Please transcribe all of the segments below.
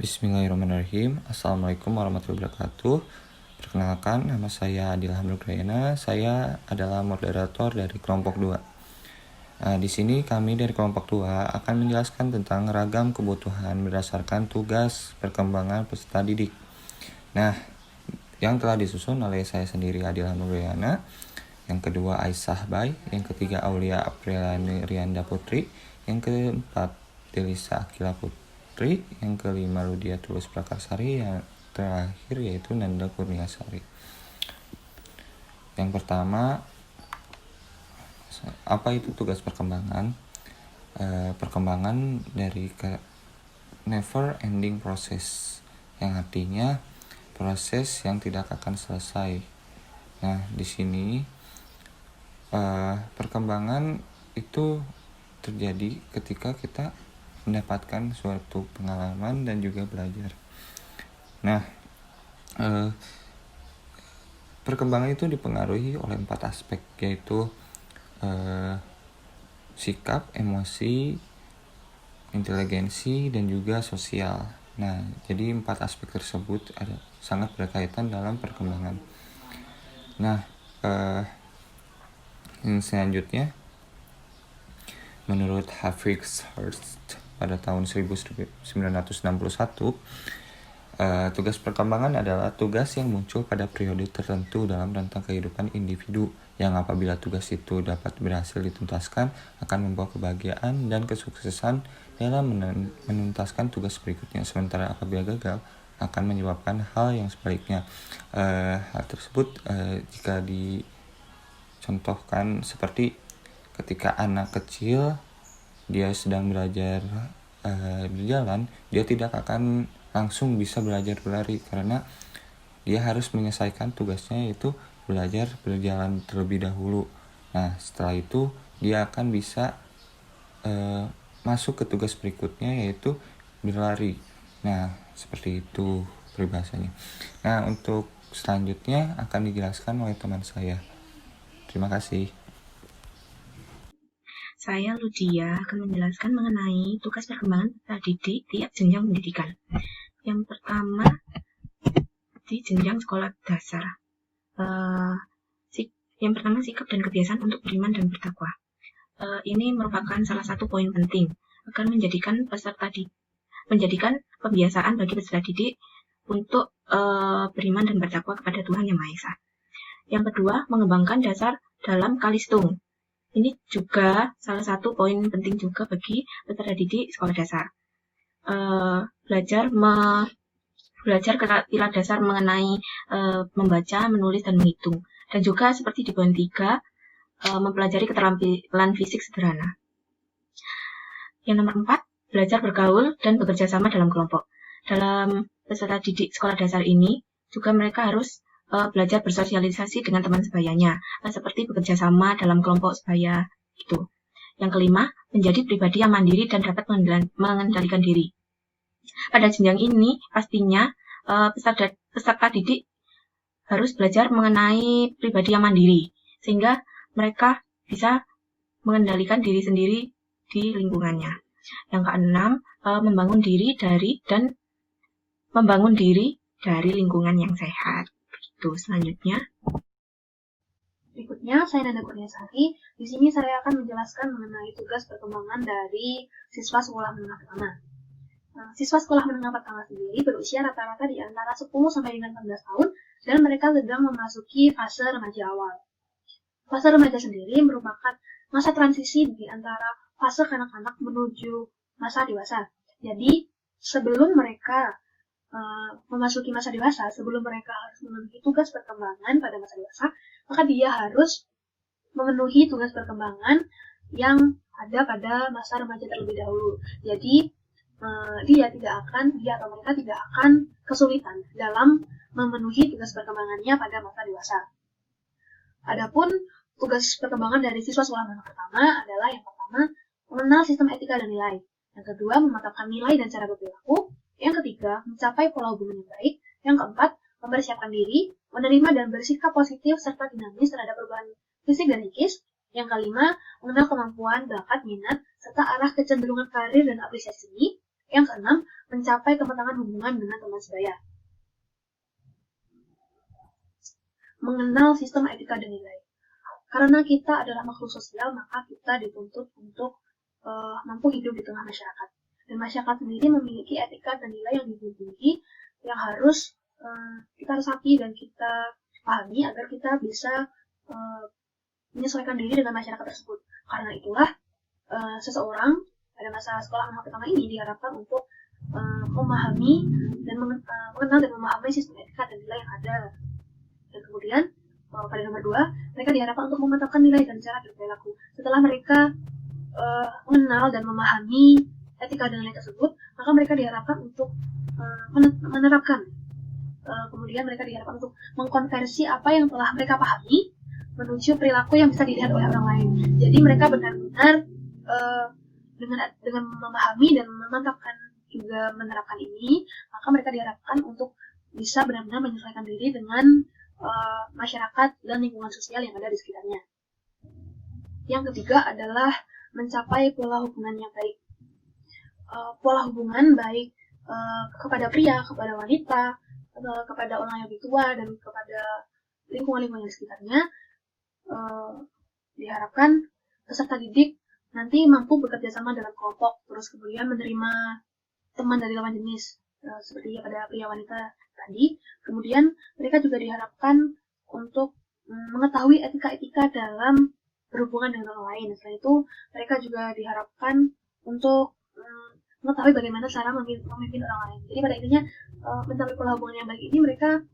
Bismillahirrahmanirrahim. Assalamualaikum warahmatullahi wabarakatuh. Perkenalkan, nama saya Adil Hamdul. Saya adalah moderator dari kelompok 2. Di sini kami dari kelompok 2 akan menjelaskan tentang ragam kebutuhan berdasarkan tugas perkembangan peserta didik. Nah, yang telah disusun oleh saya sendiri Adil Hamdul, yang kedua Aisyah Bay, yang ketiga Aulia Apriliani Rianda Putri, yang keempat Delisa Akila Putri, yang kelima Ludia Tulus Prakarsari, yang terakhir yaitu Nanda Kurniasari. Yang pertama, apa itu tugas perkembangan? Perkembangan dari never ending process, yang artinya proses yang tidak akan selesai. Nah, di sini perkembangan itu terjadi ketika kita mendapatkan suatu pengalaman dan juga belajar. Nah, perkembangan itu dipengaruhi oleh 4 aspek, yaitu sikap, emosi, inteligensi, dan juga sosial. Nah, jadi 4 aspek tersebut sangat berkaitan dalam perkembangan. Nah, yang selanjutnya, menurut Hafiz Hurst pada tahun 1961, tugas perkembangan adalah tugas yang muncul pada periode tertentu dalam rentang kehidupan individu, yang apabila tugas itu dapat berhasil dituntaskan akan membawa kebahagiaan dan kesuksesan dalam menuntaskan tugas berikutnya, sementara apabila gagal akan menyebabkan hal yang sebaliknya. Hal tersebut jika dicontohkan seperti ketika anak kecil dia sedang belajar berjalan, dia tidak akan langsung bisa belajar berlari karena dia harus menyelesaikan tugasnya, yaitu belajar berjalan terlebih dahulu. Nah, setelah itu dia akan bisa masuk ke tugas berikutnya, yaitu berlari. Nah, seperti itu peribahasanya. Nah, untuk selanjutnya akan dijelaskan oleh teman saya. Terima kasih. Saya Ludia akan menjelaskan mengenai tugas perkembangan peserta didik tiap jenjang pendidikan. Yang pertama, di jenjang sekolah dasar. Yang pertama, sikap dan kebiasaan untuk beriman dan bertakwa. Ini merupakan salah satu poin penting akan menjadikan pembiasaan bagi peserta didik untuk beriman dan bertakwa kepada Tuhan Yang Maha Esa. Yang kedua, mengembangkan dasar dalam kalistung. Ini juga salah satu poin penting juga bagi peserta didik sekolah dasar. Belajar keterampilan dasar mengenai membaca, menulis, dan menghitung. Dan juga seperti di poin 3, mempelajari keterampilan fisik sederhana. Yang nomor 4, belajar bergaul dan bekerja sama dalam kelompok. Dalam peserta didik sekolah dasar ini, juga mereka harus belajar bersosialisasi dengan teman sebayanya, seperti bekerja sama dalam kelompok sebaya itu. Yang kelima, menjadi pribadi yang mandiri dan dapat mengendalikan diri. Pada jenjang ini, pastinya peserta didik harus belajar mengenai pribadi yang mandiri, sehingga mereka bisa mengendalikan diri sendiri di lingkungannya. Yang keenam, membangun diri dari lingkungan yang sehat. Selanjutnya. Berikutnya, saya Nanda Kurniasari. Di sini saya akan menjelaskan mengenai tugas perkembangan dari siswa sekolah menengah pertama. Siswa sekolah menengah pertama sendiri berusia rata-rata di antara 10 sampai dengan 14 tahun dan mereka sedang memasuki fase remaja awal. Fase remaja sendiri merupakan masa transisi di antara fase kanak-kanak menuju masa dewasa. Jadi, sebelum mereka memasuki masa dewasa, sebelum mereka harus memenuhi tugas perkembangan pada masa dewasa, maka dia harus memenuhi tugas perkembangan yang ada pada masa remaja terlebih dahulu. Jadi dia atau mereka tidak akan kesulitan dalam memenuhi tugas perkembangannya pada masa dewasa. Adapun tugas perkembangan dari siswa sekolah menengah pertama adalah yang pertama, mengenal sistem etika dan nilai. Yang kedua, mematapkan nilai dan cara berperilaku. Yang ketiga, mencapai pola hubungan yang baik. Yang keempat, mempersiapkan diri, menerima dan bersikap positif serta dinamis terhadap perubahan fisik dan psikis. Yang kelima, mengenal kemampuan, bakat, minat, serta arah kecenderungan karir dan apresiasi seni. Yang keenam, mencapai kematangan hubungan dengan teman sebaya. Mengenal sistem etika dan nilai. Karena kita adalah makhluk sosial, maka kita dituntut untuk mampu hidup di tengah masyarakat. Dan masyarakat sendiri memiliki etika dan nilai yang tinggi yang harus kita resapi dan kita pahami agar kita bisa menyesuaikan diri dengan masyarakat tersebut. Karena itulah seseorang pada masa sekolah menengah pertama ini diharapkan untuk memahami dan mengenal dan memahami sistem etika dan nilai yang ada. Dan kemudian pada nomor 2, mereka diharapkan untuk memantapkan nilai dan cara berperilaku. Setelah mereka mengenal dan memahami etika dan nilai tersebut, maka mereka diharapkan untuk menerapkan. Kemudian mereka diharapkan untuk mengkonversi apa yang telah mereka pahami menuju perilaku yang bisa dilihat oleh orang lain. Jadi mereka benar-benar dengan memahami dan memantapkan juga menerapkan ini, maka mereka diharapkan untuk bisa benar-benar menyesuaikan diri dengan masyarakat dan lingkungan sosial yang ada di sekitarnya. Yang ketiga adalah mencapai pola hubungan yang baik. Pola hubungan baik kepada pria, kepada wanita, kepada orang yang lebih tua, dan kepada lingkungan-lingkungan di sekitarnya, diharapkan peserta didik nanti mampu bekerja sama dalam kelompok, terus kemudian menerima teman dari lawan jenis, seperti pada pria wanita tadi. Kemudian mereka juga diharapkan untuk mengetahui etika-etika dalam berhubungan dengan orang lain. Selain itu, mereka juga diharapkan untuk mengetahui bagaimana cara memimpin orang lain. Jadi pada intinya, mencapai pola hubungan yang baik ini, mereka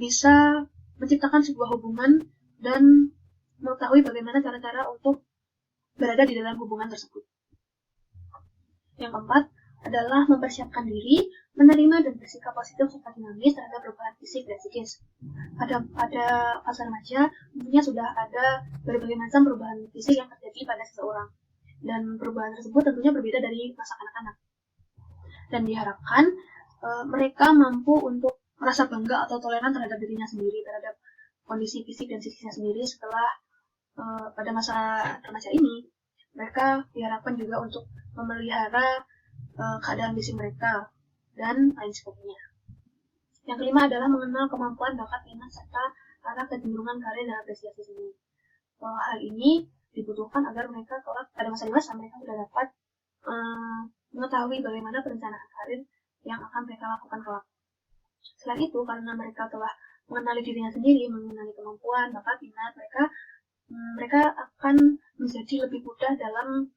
bisa menciptakan sebuah hubungan dan mengetahui bagaimana cara-cara untuk berada di dalam hubungan tersebut. Yang keempat adalah mempersiapkan diri, menerima dan bersikap positif serta dinamis terhadap perubahan fisik dan psikis. Pada fase remaja, tentunya sudah ada berbagai macam perubahan fisik yang terjadi pada seseorang. Dan perubahan tersebut tentunya berbeda dari masa kanak-kanak. Dan diharapkan mereka mampu untuk merasa bangga atau toleran terhadap dirinya sendiri, terhadap kondisi fisik dan psikisnya sendiri setelah pada masa remaja ini. Mereka diharapkan juga untuk memelihara keadaan fisik mereka dan lain sebagainya. Yang kelima adalah mengenal kemampuan, bakat, minat, serta arah kecenderungan karir dan apresiasi seni. Hal ini dibutuhkan agar mereka kelak pada masa dewasa mereka sudah dapat mengetahui bagaimana perencanaan karir yang akan mereka lakukan kelak. Selain itu, karena mereka telah mengenali dirinya sendiri, mengenali kemampuan, bakat, minat mereka akan menjadi lebih mudah dalam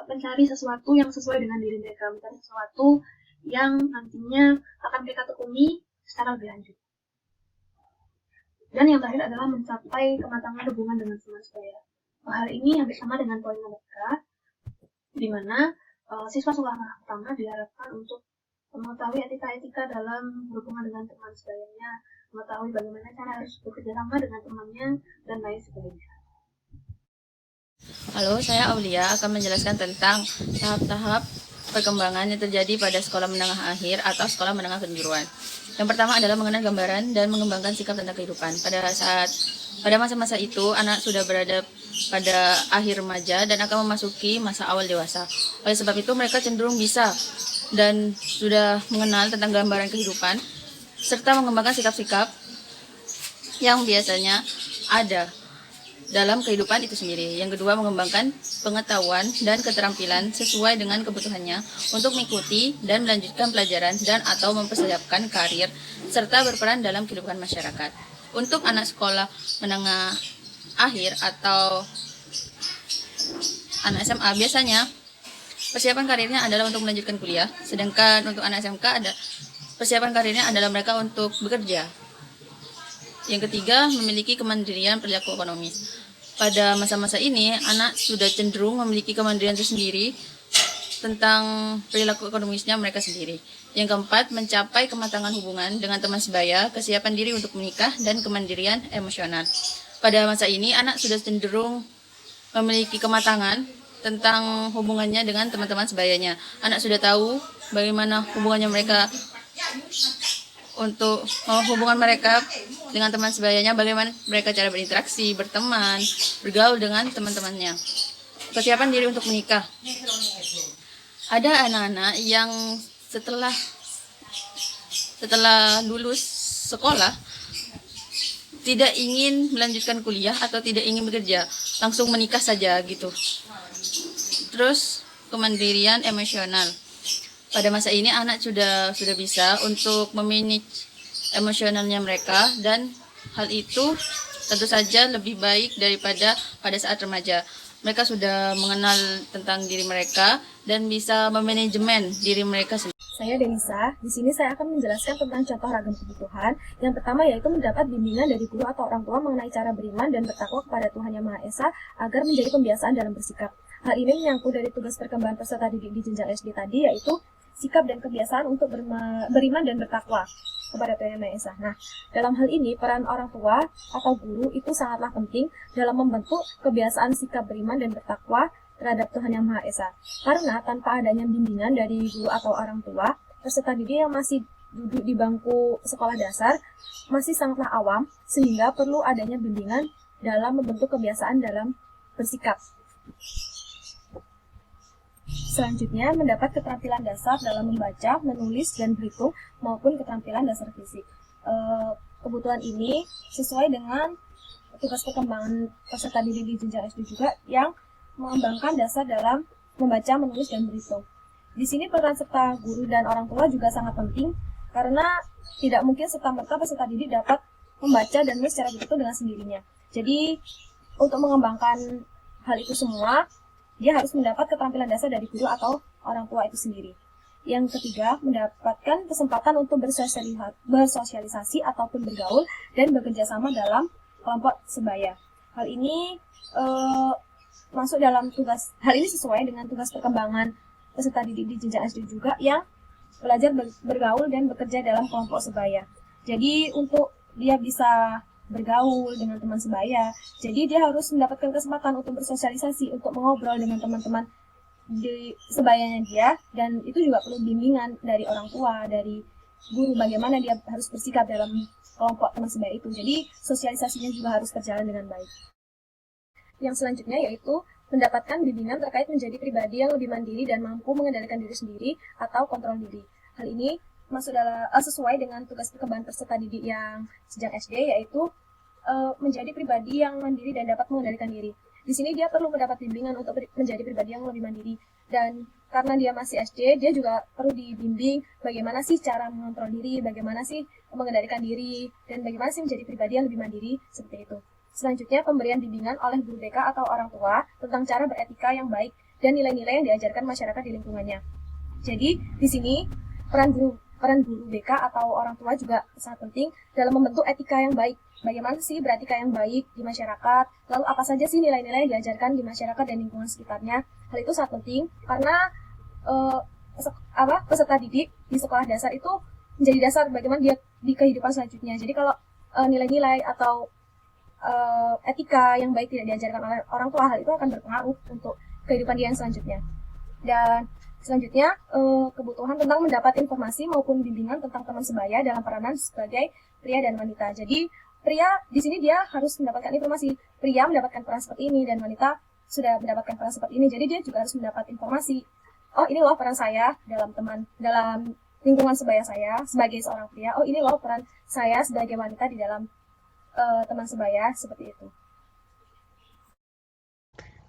mencari sesuatu yang sesuai dengan diri mereka, mencari sesuatu yang nantinya akan mereka tekuni secara lebih lanjut. Dan yang terakhir adalah mencapai kematangan hubungan dengan teman sebaya. Hal ini hampir sama dengan poin nomor 3, di mana siswa sekolah menengah pertama diharapkan untuk mengetahui etika-etika dalam berhubungan dengan teman sebayanya, mengetahui bagaimana cara harus bekerja sama dengan temannya, dan lain sebagainya. Halo, saya Aulia akan menjelaskan tentang tahap-tahap perkembangan yang terjadi pada sekolah menengah akhir atau sekolah menengah kejuruan. Yang pertama adalah mengenal gambaran dan mengembangkan sikap tentang kehidupan. Pada masa-masa itu, anak sudah berada pada akhir remaja dan akan memasuki masa awal dewasa. Oleh sebab itu, mereka cenderung bisa dan sudah mengenal tentang gambaran kehidupan, serta mengembangkan sikap-sikap yang biasanya ada dalam kehidupan itu sendiri. Yang kedua, mengembangkan pengetahuan dan keterampilan sesuai dengan kebutuhannya untuk mengikuti dan melanjutkan pelajaran dan atau mempersiapkan karir, serta berperan dalam kehidupan masyarakat. Untuk anak sekolah menengah akhir atau anak SMA, biasanya persiapan karirnya adalah untuk melanjutkan kuliah, sedangkan untuk anak SMK ada persiapan karirnya adalah mereka untuk bekerja. Yang ketiga, memiliki kemandirian perilaku ekonomis. Pada masa-masa ini, anak sudah cenderung memiliki kemandirian tersendiri tentang perilaku ekonomisnya mereka sendiri. Yang keempat, mencapai kematangan hubungan dengan teman sebaya, kesiapan diri untuk menikah, dan kemandirian emosional. Pada masa ini, anak sudah cenderung memiliki kematangan tentang hubungannya dengan teman-teman sebayanya. Anak sudah tahu bagaimana hubungannya mereka untuk hubungan mereka dengan teman sebayanya, bagaimana mereka cara berinteraksi, berteman, bergaul dengan teman-temannya. Kesiapan diri untuk menikah. Ada anak-anak yang setelah lulus sekolah tidak ingin melanjutkan kuliah atau tidak ingin bekerja, langsung menikah saja gitu. Terus kemandirian emosional. Pada masa ini anak sudah bisa untuk memanage emosionalnya mereka, dan hal itu tentu saja lebih baik daripada pada saat remaja. Mereka sudah mengenal tentang diri mereka dan bisa memanajemen diri mereka sendiri. Saya Denisa. Di sini saya akan menjelaskan tentang contoh ragam kebutuhan. Yang pertama yaitu mendapat bimbingan dari guru atau orang tua mengenai cara beriman dan bertakwa kepada Tuhan Yang Maha Esa agar menjadi pembiasaan dalam bersikap. Hal ini menyangkut dari tugas perkembangan peserta didik di jenjang SD tadi, yaitu sikap dan kebiasaan untuk beriman dan bertakwa kepada Tuhan Yang Maha Esa. Nah, dalam hal ini peran orang tua atau guru itu sangatlah penting dalam membentuk kebiasaan sikap beriman dan bertakwa terhadap Tuhan Yang Maha Esa. Karena tanpa adanya bimbingan dari guru atau orang tua, peserta didik yang masih duduk di bangku sekolah dasar masih sangatlah awam, sehingga perlu adanya bimbingan dalam membentuk kebiasaan dalam bersikap. Selanjutnya, mendapat keterampilan dasar dalam membaca, menulis, dan berhitung maupun keterampilan dasar fisik. Kebutuhan ini sesuai dengan tugas perkembangan peserta didik di jenjang SD juga yang mengembangkan dasar dalam membaca, menulis, dan berhitung. Di sini peran serta guru dan orang tua juga sangat penting karena tidak mungkin serta-merta peserta didik dapat membaca dan menulis secara begitu dengan sendirinya. Jadi, untuk mengembangkan hal itu semua, dia harus mendapat keterampilan dasar dari guru atau orang tua itu sendiri. Yang ketiga, mendapatkan kesempatan untuk bersosialisasi ataupun bergaul dan bekerja sama dalam kelompok sebaya. Hal ini hal ini sesuai dengan tugas perkembangan peserta didik di jenjang SD juga yang belajar bergaul dan bekerja dalam kelompok sebaya. Jadi untuk dia bisa bergaul dengan teman sebaya, jadi dia harus mendapatkan kesempatan untuk bersosialisasi, untuk mengobrol dengan teman-teman di sebayanya dia, dan itu juga perlu bimbingan dari orang tua, dari guru, bagaimana dia harus bersikap dalam kelompok teman sebaya itu. Jadi sosialisasinya juga harus berjalan dengan baik. Yang selanjutnya yaitu mendapatkan bimbingan terkait menjadi pribadi yang lebih mandiri dan mampu mengendalikan diri sendiri atau kontrol diri. Hal ini masuk dalam sesuai dengan tugas perkembangan peserta didik yang sejak SD, yaitu menjadi pribadi yang mandiri dan dapat mengendalikan diri. Di sini dia perlu mendapat bimbingan untuk menjadi pribadi yang lebih mandiri, dan karena dia masih SD, dia juga perlu dibimbing bagaimana sih cara mengontrol diri, bagaimana sih mengendalikan diri, dan bagaimana sih menjadi pribadi yang lebih mandiri seperti itu. Selanjutnya, pemberian bimbingan oleh guru BK atau orang tua tentang cara beretika yang baik dan nilai-nilai yang diajarkan masyarakat di lingkungannya. Jadi, di sini peran guru BK atau orang tua juga sangat penting dalam membentuk etika yang baik. Bagaimana sih beretika yang baik di masyarakat, lalu apa saja sih nilai-nilai yang diajarkan di masyarakat dan lingkungan sekitarnya. Hal itu sangat penting karena peserta didik di sekolah dasar itu menjadi dasar bagaimana dia di kehidupan selanjutnya. Jadi kalau nilai-nilai atau etika yang baik tidak diajarkan oleh orang tua, hal itu akan berpengaruh untuk kehidupan dia yang selanjutnya. Dan selanjutnya, kebutuhan tentang mendapat informasi maupun bimbingan tentang teman sebaya dalam peranan sebagai pria dan wanita. Jadi, pria di sini dia harus mendapatkan informasi. Pria mendapatkan peran seperti ini dan wanita sudah mendapatkan peran seperti ini. Jadi, dia juga harus mendapat informasi. Oh, ini loh peran saya dalam lingkungan sebaya saya sebagai seorang pria. Oh, ini loh peran saya sebagai wanita di dalam teman sebaya, seperti itu.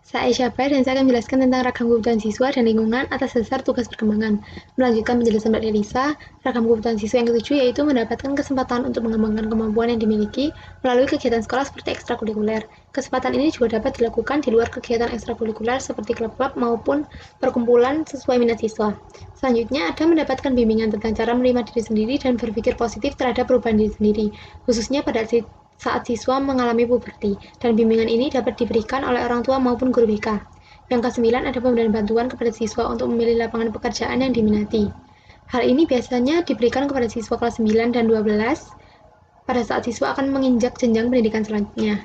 Saya Syafar dan saya akan menjelaskan tentang ragam kebutuhan siswa dan lingkungan atas dasar tugas perkembangan. Melanjutkan penjelasan Mbak Delisa, ragam kebutuhan siswa yang ketujuh yaitu mendapatkan kesempatan untuk mengembangkan kemampuan yang dimiliki melalui kegiatan sekolah seperti ekstrakurikuler. Kesempatan ini juga dapat dilakukan di luar kegiatan ekstrakurikuler seperti klub-klub maupun perkumpulan sesuai minat siswa. Selanjutnya ada mendapatkan bimbingan tentang cara menerima diri sendiri dan berpikir positif terhadap perubahan diri sendiri, khususnya pada saat siswa mengalami puberti, dan bimbingan ini dapat diberikan oleh orang tua maupun guru BK. Yang ke-9 ada pemberian bantuan kepada siswa untuk memilih lapangan pekerjaan yang diminati. Hal ini biasanya diberikan kepada siswa kelas 9 dan 12 pada saat siswa akan menginjak jenjang pendidikan selanjutnya.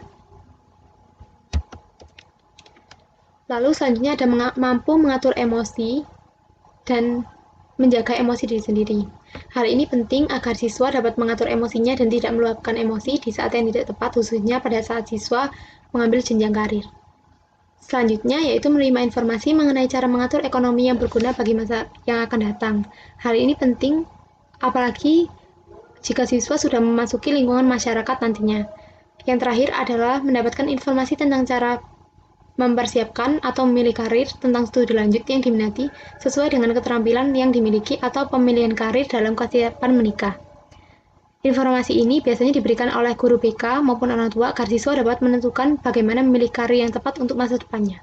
Lalu selanjutnya ada mampu mengatur emosi dan menjaga emosi diri sendiri. Hal ini penting agar siswa dapat mengatur emosinya dan tidak meluapkan emosi di saat yang tidak tepat, khususnya pada saat siswa mengambil jenjang karir. Selanjutnya yaitu menerima informasi mengenai cara mengatur ekonomi yang berguna bagi masa yang akan datang. Hal ini penting apalagi jika siswa sudah memasuki lingkungan masyarakat nantinya. Yang terakhir adalah mendapatkan informasi tentang cara mempersiapkan atau memilih karir, tentang studi lanjut yang diminati sesuai dengan keterampilan yang dimiliki atau pemilihan karir dalam kesiapan menikah. Informasi ini biasanya diberikan oleh guru BK maupun orang tua agar siswa dapat menentukan bagaimana memilih karir yang tepat untuk masa depannya.